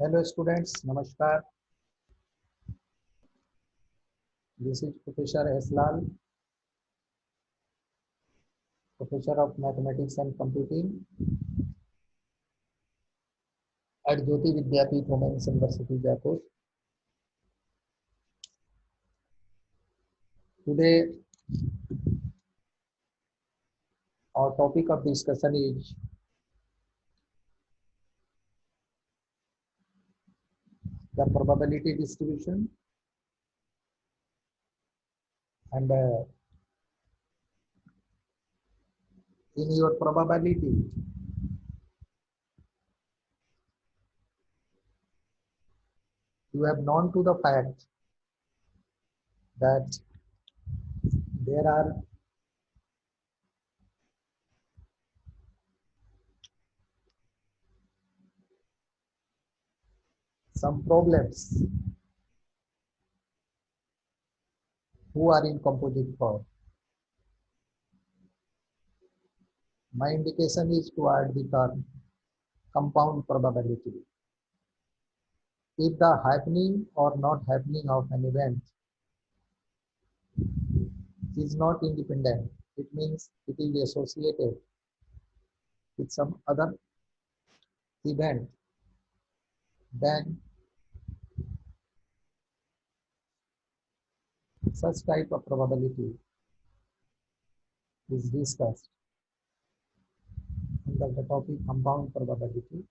Hello students, Namaskar. This is Professor S. Lal, Professor of Mathematics and Computing at Jyoti Vidyapeeth Women's University, Jaipur. Today, our topic of discussion is the probability distribution and in your probability, you have known to the fact that there are some problems who are in composite form. My indication is to add the term compound probability. If the happening or not happening of an event is not independent, it means it is associated with some other event, then such type of probability is discussed under the topic compound probability,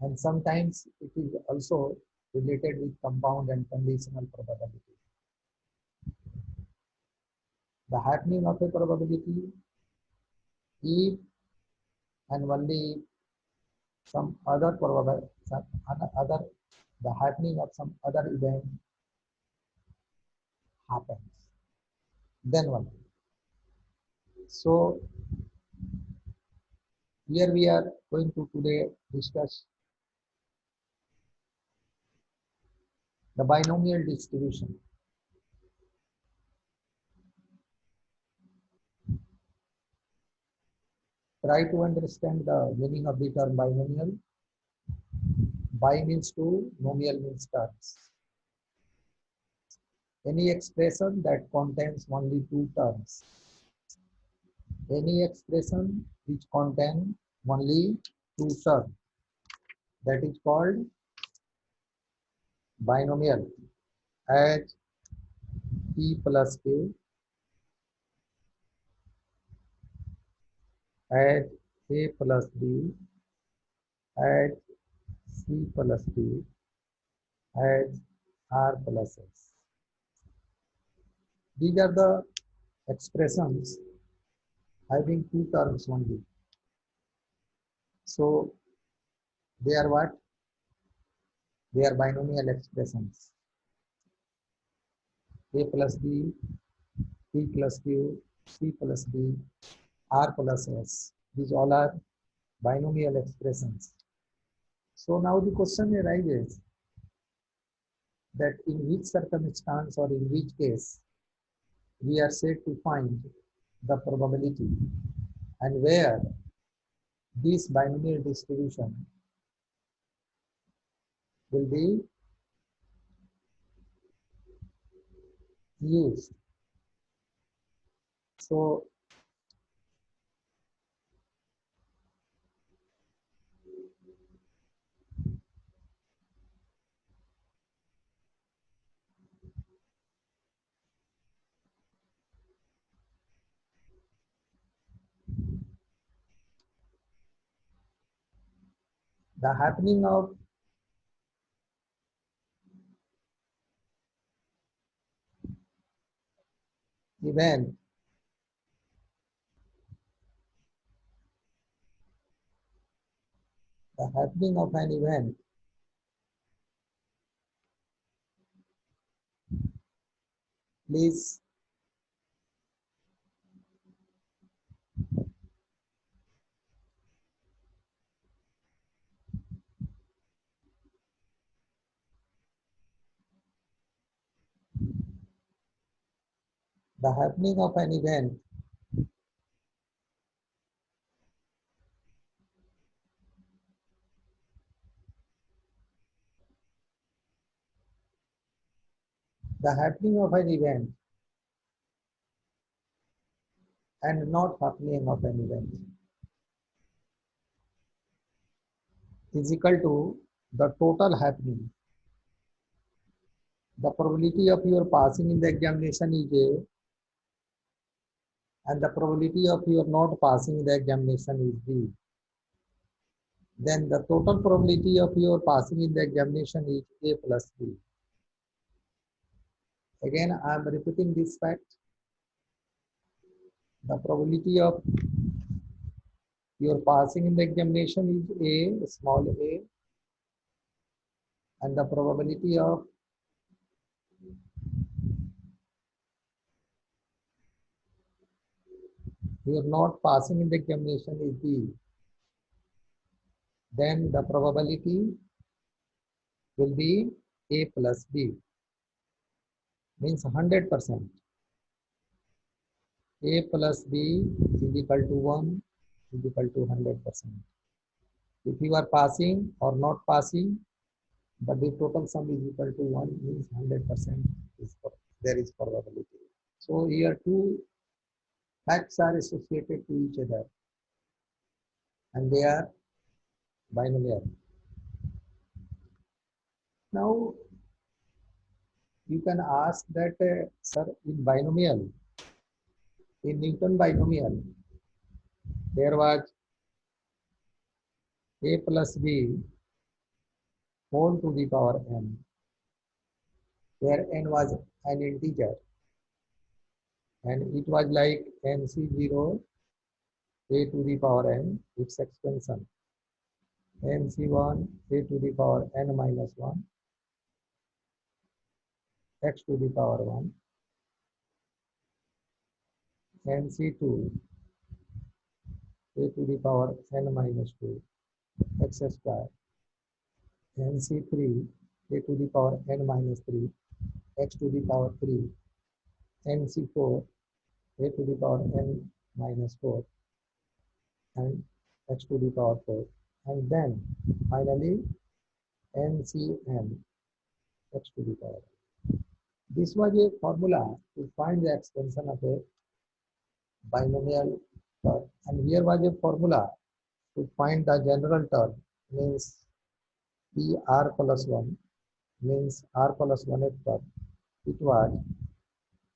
and sometimes it is also related with compound and conditional probability. The happening of a probability if and only some other probability, the happening of some other event happens, then only. So here we are going to today discuss the binomial distribution. Try to understand the meaning of the term binomial. Bi means two, nomial means terms. Any expression that contains only two terms. Any expression which contains only two terms. That is called binomial. As P plus Q, as A plus B, as C plus D, as R plus S. These are the expressions having two terms only. So they are what? They are binomial expressions. A plus B, P plus Q, C plus D, R plus S. These all are binomial expressions. So now the question arises that in which circumstance or in which case we are said to find the probability, and where this binomial distribution will be used. So the happening of event the happening of an event please the happening of an event the happening of an event and not happening of an event is equal to the total happening. The probability of your passing in the examination is A, and the probability of your not passing the examination is B. Then the total probability of your passing in the examination is A plus B. Again, I am repeating this fact. The probability of your passing in the examination is A, small a, and the probability of your not passing in the examination is B. Then the probability will be A plus B, means 100%. A plus B is equal to 1 is equal to 100%. If you are passing or not passing, but the total sum is equal to 1 means 100% is there is probability. So here two facts are associated to each other and they are binomial. Now you can ask that, sir, in binomial, in Newton binomial, there was A plus B whole to the power n, where n was an integer, and it was like nc0 a to the power n, its extension, nc1 a to the power n minus 1, x to the power 1, nc2 a to the power n minus 2, x square, nc3 a to the power n minus 3, x to the power 3, nc4 a to the power n minus 4, and x to the power 4, and then finally ncn x to the power. This was a formula to find the extension of a binomial term, and here was a formula to find the general term, means r plus 1, means r plus 1 term. It was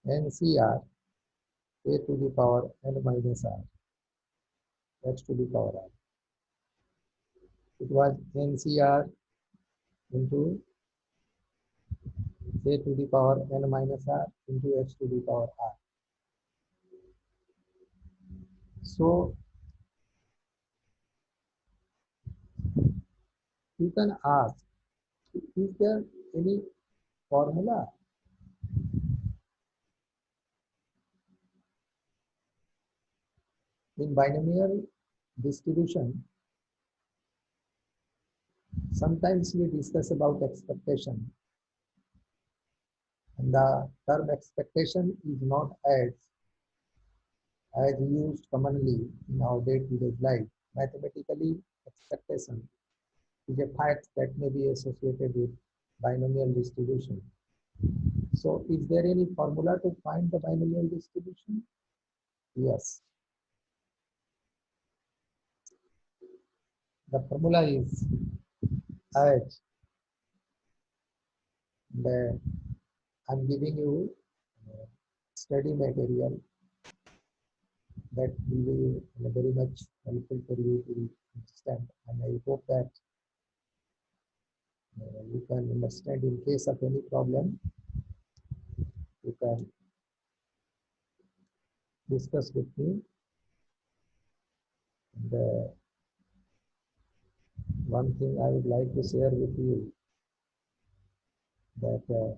ncr a to the power n minus r x to the power r. It was ncr into a to the power n minus r into x to the power r. So you can ask, is there any formula? In binomial distribution, sometimes we discuss about expectation, and the term expectation is not as used commonly in our day-to-day life. Mathematically, expectation is a fact that may be associated with binomial distribution. So is there any formula to find the binomial distribution? Yes. The formula is as, and I'm giving you study material that will be very much helpful for you to understand, and I hope that you can understand. In case of any problem, you can discuss with me. And one thing I would like to share with you, that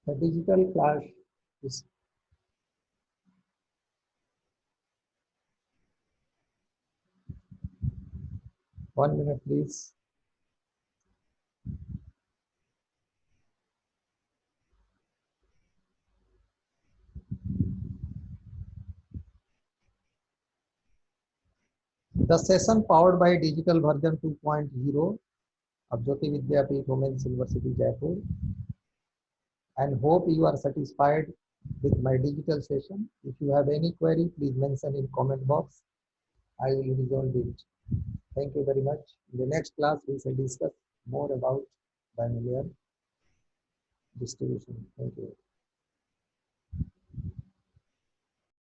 The digital class is 1 minute, please. The session powered by digital version 2.0 of Jyoti Vidyapeeth Women's University, Jaipur, and hope you are satisfied with my digital session. If you have any query, please mention in comment box. I will resolve it. Thank you very much. In the next class, we shall discuss more about binomial distribution. Thank you.